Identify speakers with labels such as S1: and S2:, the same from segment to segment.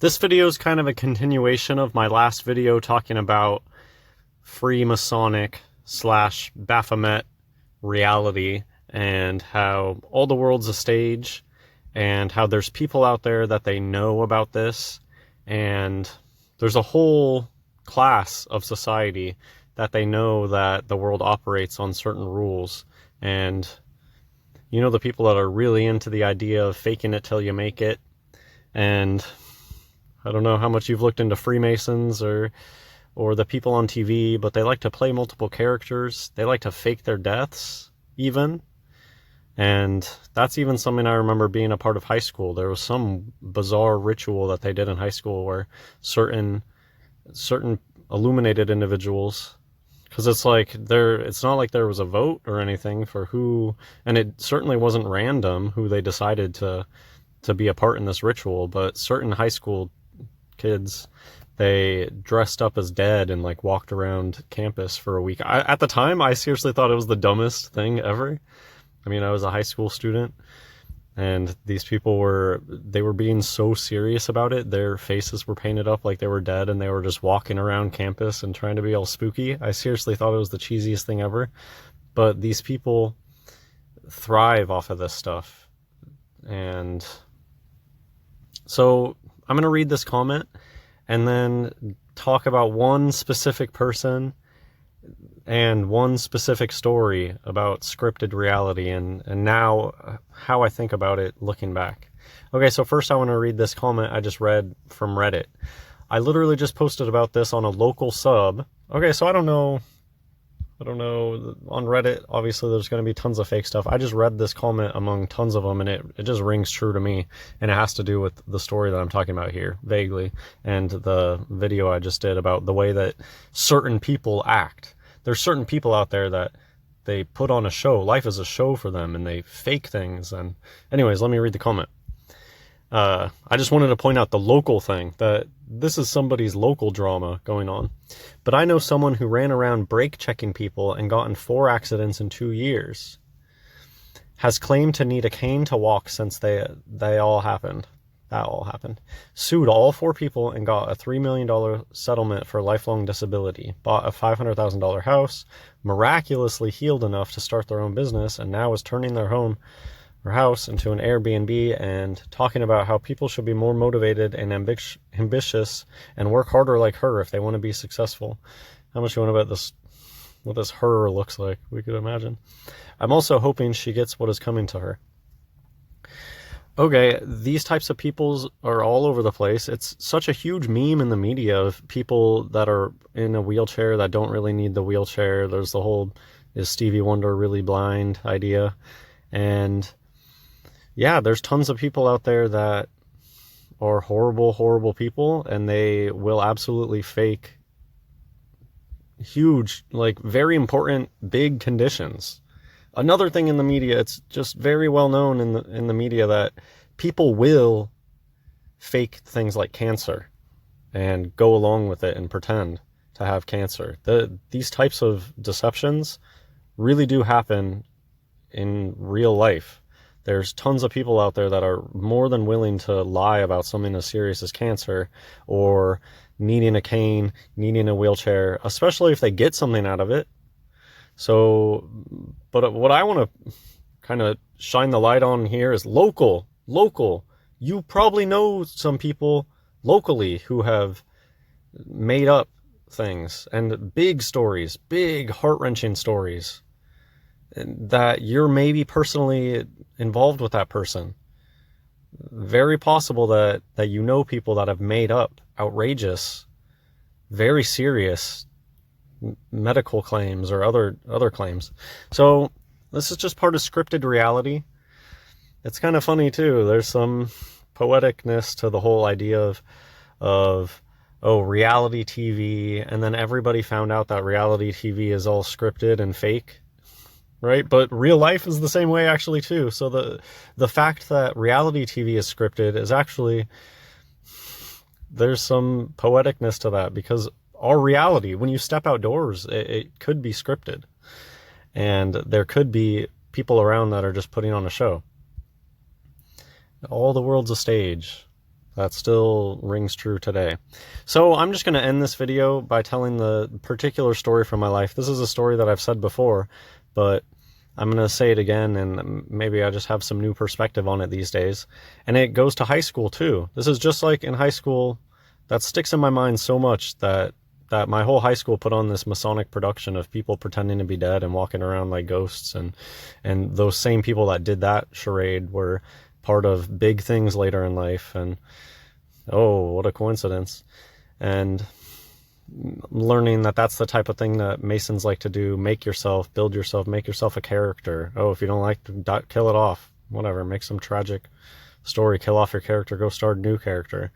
S1: This video is kind of a continuation of my last video talking about Freemasonic slash Baphomet reality and how all the world's a stage and how there's people out there that they know about this, and there's a whole class of society that they know that the world operates on certain rules. And you know, the people that are really into the idea of faking it till you make it. And I don't know how much you've looked into Freemasons or the people on TV, but they like to play multiple characters. They like to fake their deaths, even. And that's even something I remember being a part of high school. There was some bizarre ritual that they did in high school where certain illuminated individuals, because it's not like there was a vote or anything for who, and it certainly wasn't random who they decided to be a part in this ritual, but certain high school kids, they dressed up as dead and walked around campus for a week. At the time, I seriously thought it was the dumbest thing ever. I mean, I was a high school student, and these people were being so serious about it. Their faces were painted up like they were dead, and they were just walking around campus and trying to be all spooky. I seriously thought it was the cheesiest thing ever. But these people thrive off of this stuff. And so I'm going to read this comment and then talk about one specific person and one specific story about scripted reality and now how I think about it looking back. Okay, so first I want to read this comment I just read from Reddit. I literally just posted about this on a local sub. Okay, so I don't know, on Reddit, obviously there's going to be tons of fake stuff. I just read this comment among tons of them, and it just rings true to me, and it has to do with the story that I'm talking about here, vaguely, and the video I just did about the way that certain people act. There's certain people out there that they put on a show. Life is a show for them, and they fake things. And anyways, let me read the comment. I just wanted to point out the local thing, that this is somebody's local drama going on. But I know someone who ran around brake checking people and got in 4 accidents in 2 years. Has claimed to need a cane to walk since they all happened. That all happened. Sued all 4 people and got a $3 million settlement for lifelong disability. Bought a $500,000 house, miraculously healed enough to start their own business, and now is turning their house into an Airbnb and talking about how people should be more motivated and ambitious and work harder like her if they want to be successful. How much you want to bet this, what this her looks like? We could imagine. I'm also hoping she gets what is coming to her. Okay, these types of people are all over the place. It's such a huge meme in the media of people that are in a wheelchair that don't really need the wheelchair. There's the whole, is Stevie Wonder really blind idea. And yeah, there's tons of people out there that are horrible, horrible people, and they will absolutely fake huge, very important, big conditions. Another thing in the media, it's just very well known in the media that people will fake things like cancer and go along with it and pretend to have cancer. These types of deceptions really do happen in real life. There's tons of people out there that are more than willing to lie about something as serious as cancer or needing a cane, needing a wheelchair, especially if they get something out of it. So, but what I want to kind of shine the light on here is local. You probably know some people locally who have made up things and big stories, big heart-wrenching stories, that you're maybe personally involved with that person. Very possible that you know people that have made up outrageous, very serious medical claims or other claims. So this is just part of scripted reality. It's kind of funny too. There's some poeticness to the whole idea of reality TV, and then everybody found out that reality TV is all scripted and fake. Right? But real life is the same way actually too. So the fact that reality TV is scripted is actually, there's some poeticness to that, because our reality, when you step outdoors, it could be scripted. And there could be people around that are just putting on a show. All the world's a stage. That still rings true today. So I'm just going to end this video by telling the particular story from my life. This is a story that I've said before, but I'm going to say it again, and maybe I just have some new perspective on it these days. And it goes to high school too. This is just like in high school. That sticks in my mind so much that my whole high school put on this Masonic production of people pretending to be dead and walking around like ghosts. And those same people that did that charade were part of big things later in life. And oh, what a coincidence. And learning that that's the type of thing that Masons like to do. Make yourself, build yourself, make yourself a character. Oh, if you don't like to kill it off, whatever, make some tragic story, kill off your character, go start a new character.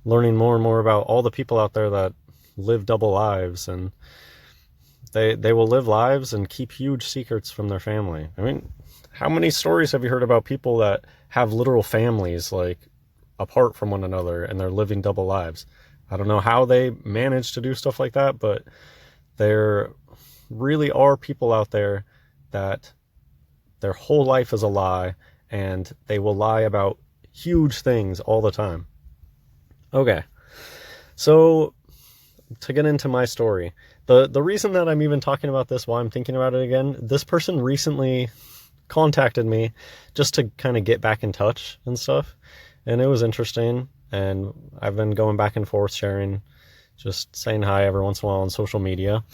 S1: Learning more and more about all the people out there that live double lives, and they will live lives and keep huge secrets from their family. I mean, how many stories have you heard about people that have literal families like apart from one another and they're living double lives? I don't know how they manage to do stuff like that, but there really are people out there that their whole life is a lie, and they will lie about huge things all the time. Okay, so to get into my story, the reason that I'm even talking about this, why I'm thinking about it again, this person recently contacted me just to kind of get back in touch and stuff, and it was interesting. And I've been going back and forth, sharing, just saying hi every once in a while on social media.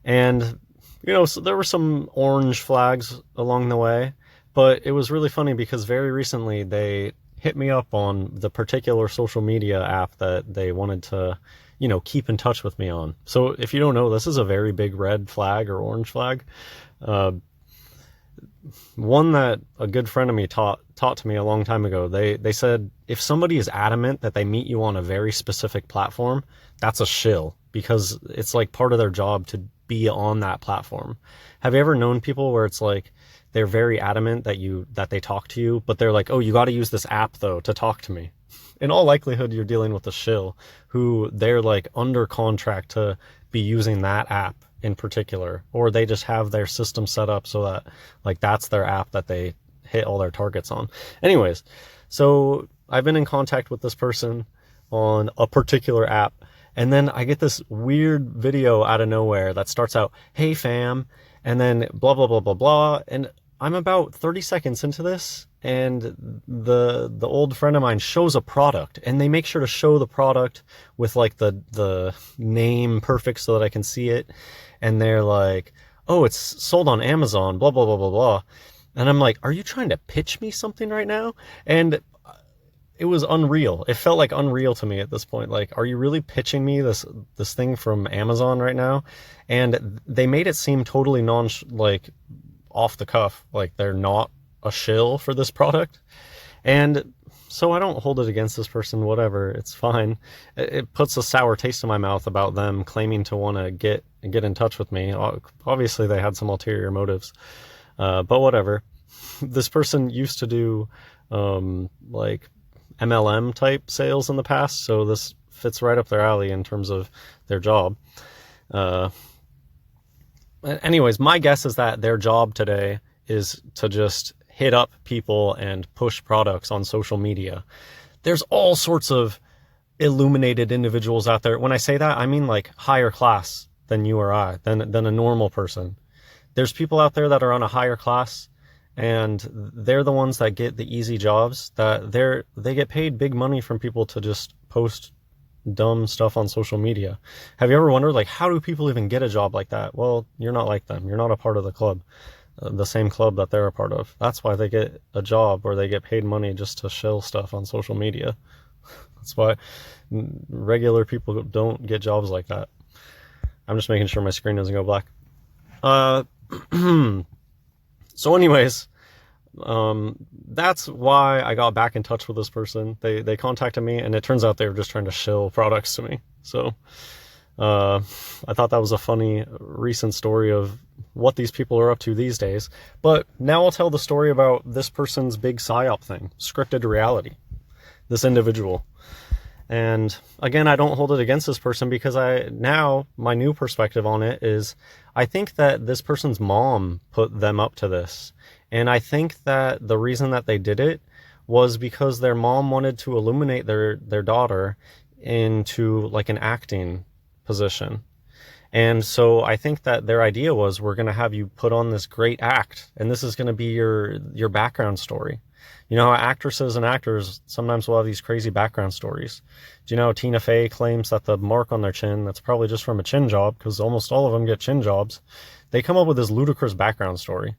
S1: And, you know, so there were some orange flags along the way, but it was really funny because very recently they hit me up on the particular social media app that they wanted to, you know, keep in touch with me on. So if you don't know, this is a very big red flag or orange flag. One that a good friend of me taught to me a long time ago. They said if somebody is adamant that they meet you on a very specific platform, that's a shill, because it's like part of their job to be on that platform. Have you ever known people where it's like they're very adamant that they talk to you, but they're like, oh, you got to use this app though to talk to me? In all likelihood, you're dealing with a shill who they're like under contract to be using that app in particular, or they just have their system set up so that like that's their app that they hit all their targets on. Anyways, so I've been in contact with this person on a particular app, and then I get this weird video out of nowhere that starts out, hey fam, and then blah blah blah blah blah, and I'm about 30 seconds into this, and the old friend of mine shows a product, and they make sure to show the product with like the name perfect so that I can see it. And they're like, oh, it's sold on Amazon, blah, blah, blah, blah, blah. And I'm like, are you trying to pitch me something right now? And it was unreal. It felt like unreal to me at this point. Like, are you really pitching me this thing from Amazon right now? And they made it seem totally like off the cuff, like they're not a shill for this product. And so I don't hold it against this person, whatever, it's fine. It puts a sour taste in my mouth about them claiming to want to get in touch with me. Obviously they had some ulterior motives, but whatever. This person used to do like MLM type sales in the past, so this fits right up their alley in terms of their job. Anyways, my guess is that their job today is to just hit up people and push products on social media. There's all sorts of illuminated individuals out there. When I say that, I mean like higher class than you or I, than a normal person. There's people out there that are on a higher class, and they're the ones that get the easy jobs, that they get paid big money from people to just post dumb stuff on social media. Have you ever wondered, like, how do people even get a job like that? Well, you're not like them. You're not a part of the club, the same club that they're a part of. That's why they get a job where they get paid money just to shill stuff on social media. That's why regular people don't get jobs like that. I'm just making sure my screen doesn't go black. So anyways, that's why I got back in touch with this person. They contacted me, and it turns out they were just trying to shill products to me. So I thought that was a funny recent story of what these people are up to these days. But now I'll tell the story about this person's big psyop thing, scripted reality, this individual. And again, I don't hold it against this person, because my new perspective on it is, I think that this person's mom put them up to this. And I think that the reason that they did it was because their mom wanted to illuminate their daughter into like an acting position. And so I think that their idea was, we're going to have you put on this great act, and this is going to be your background story. You know, actresses and actors sometimes will have these crazy background stories. Do you know Tina Fey claims that the mark on their chin, that's probably just from a chin job, because almost all of them get chin jobs. They come up with this ludicrous background story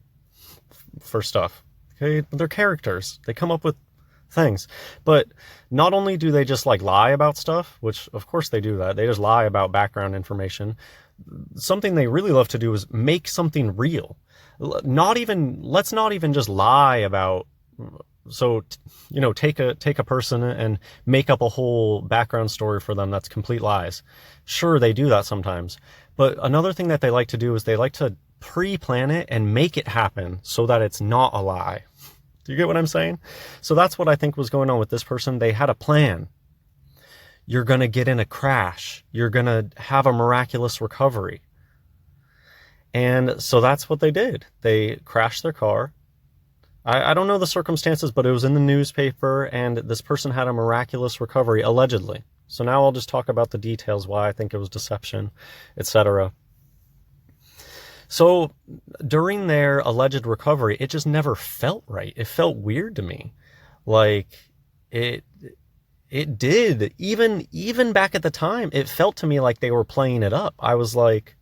S1: for stuff. Okay, they're characters. They come up with things. But not only do they just like lie about stuff, which of course they do that, they just lie about background information. Something they really love to do is make something real. Let's not even just lie about, so, you know, take a person and make up a whole background story for them that's complete lies. Sure, they do that sometimes. But another thing that they like to do is they like to pre-plan it and make it happen so that it's not a lie. Do you get what I'm saying? So that's what I think was going on with this person. They had a plan. You're going to get in a crash. You're going to have a miraculous recovery. And so that's what they did. They crashed their car. I don't know the circumstances, but it was in the newspaper, and this person had a miraculous recovery, allegedly. So now I'll just talk about the details, why I think it was deception, etc. So during their alleged recovery, it just never felt right. It felt weird to me. Like it did. Even back at the time, it felt to me like they were playing it up. I was like,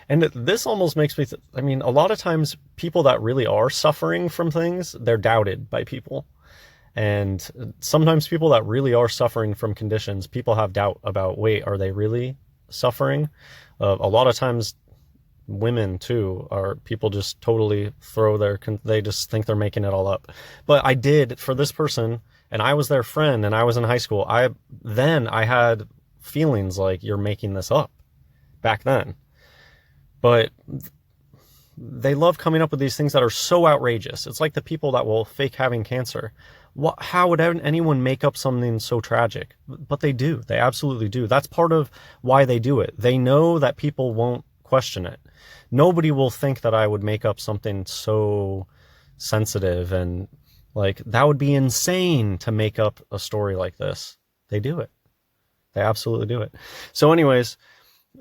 S1: and this almost makes me, I mean, a lot of times people that really are suffering from things, they're doubted by people. And sometimes people that really are suffering from conditions, people have doubt about, wait, are they really suffering? A lot of times women too, are people just totally they just think they're making it all up. But I did, for this person, and I was their friend, and I was in high school, I had feelings like, you're making this up back then. But they love coming up with these things that are so outrageous. It's like the people that will fake having cancer. How would anyone make up something so tragic? But they do. They absolutely do. That's part of why they do it. They know that people won't question it. Nobody will think that I would make up something so sensitive, and like, that would be insane to make up a story like this. They do it. They absolutely do it. So anyways,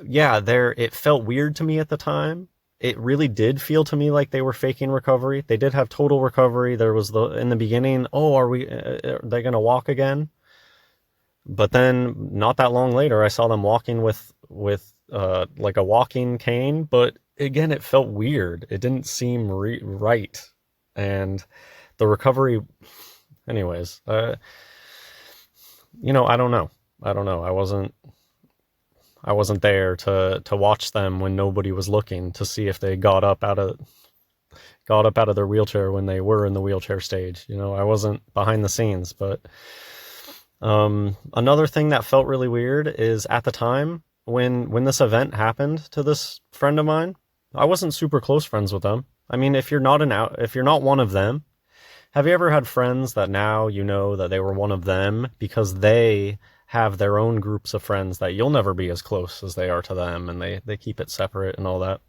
S1: yeah, it felt weird to me at the time. It really did feel to me like they were faking recovery. They did have total recovery. There was in the beginning, are they going to walk again? But then not that long later, I saw them walking with like a walking cane. But again, it felt weird. It didn't seem right. And the recovery, anyways, you know, I don't know. I wasn't there to watch them when nobody was looking, to see if they got up out of their wheelchair when they were in the wheelchair stage. You know, I wasn't behind the scenes. But another thing that felt really weird is, at the time when this event happened to this friend of mine, I wasn't super close friends with them. I mean, if you're not one of them, have you ever had friends that now you know that they were one of them because they have their own groups of friends that you'll never be as close as they are to them, and they keep it separate and all that.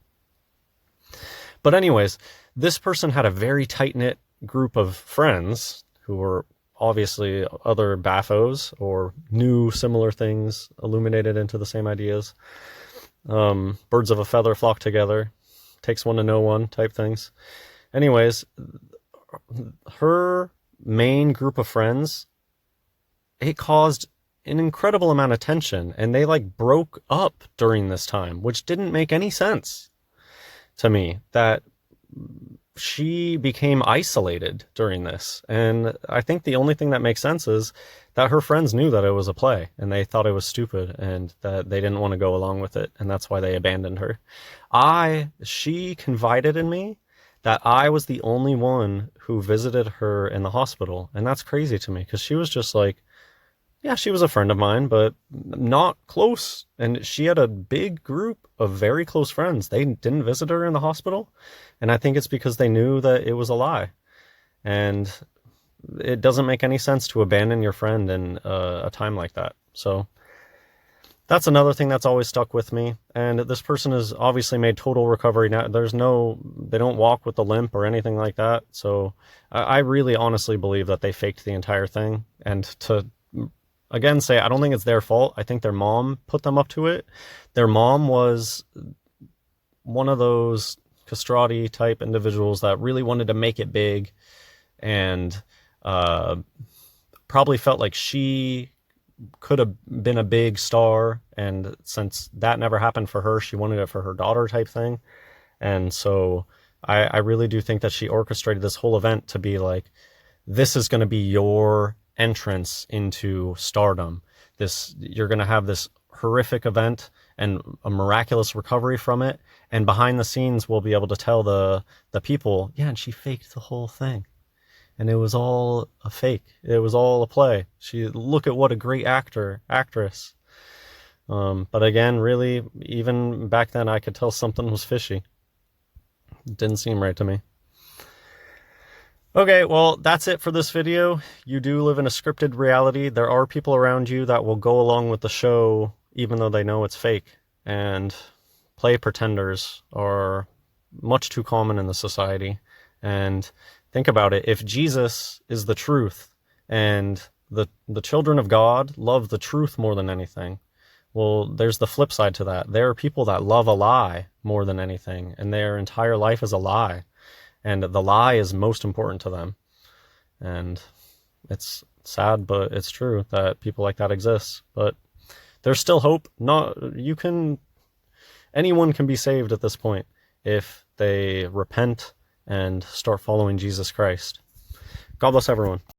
S1: But anyways, this person had a very tight-knit group of friends who were obviously other BAFOs, or knew similar things, illuminated into the same ideas. Birds of a feather flock together, takes one to know one type things. Anyways, her main group of friends, it caused an incredible amount of tension, and they like broke up during this time, which didn't make any sense to me, that she became isolated during this. And I think the only thing that makes sense is that her friends knew that it was a play, and they thought it was stupid, and that they didn't want to go along with it, and that's why they abandoned her. She confided in me that I was the only one who visited her in the hospital, and that's crazy to me, because she was just like, yeah, she was a friend of mine, but not close. And she had a big group of very close friends. They didn't visit her in the hospital. And I think it's because they knew that it was a lie. And it doesn't make any sense to abandon your friend in a time like that. So That's another thing that's always stuck with me. And this person has obviously made total recovery now. They don't walk with a limp or anything like that. So I really honestly believe that they faked the entire thing. And to again say, I don't think it's their fault. I think their mom put them up to it. Their mom was one of those castrati type individuals that really wanted to make it big, and probably felt like she could have been a big star, and since that never happened for her, she wanted it for her daughter type thing. And so I really do think that she orchestrated this whole event to be like, this is going to be your entrance into stardom. You're going to have this horrific event and a miraculous recovery from it, and behind the scenes we'll be able to tell the people, yeah, and she faked the whole thing. And it was all a fake. It was all a play. Look at what a great actress. But again, really, even back then, I could tell something was fishy. It didn't seem right to me. Okay, well, that's it for this video. You do live in a scripted reality. There are people around you that will go along with the show, even though they know it's fake. And play pretenders are much too common in the society. And think about it. If Jesus is the truth and the children of God love the truth more than anything, well, there's the flip side to that. There are people that love a lie more than anything, and their entire life is a lie. And the lie is most important to them. And it's sad, but it's true that people like that exist. But there's still hope. Anyone can be saved at this point if they repent and start following Jesus Christ. God bless everyone.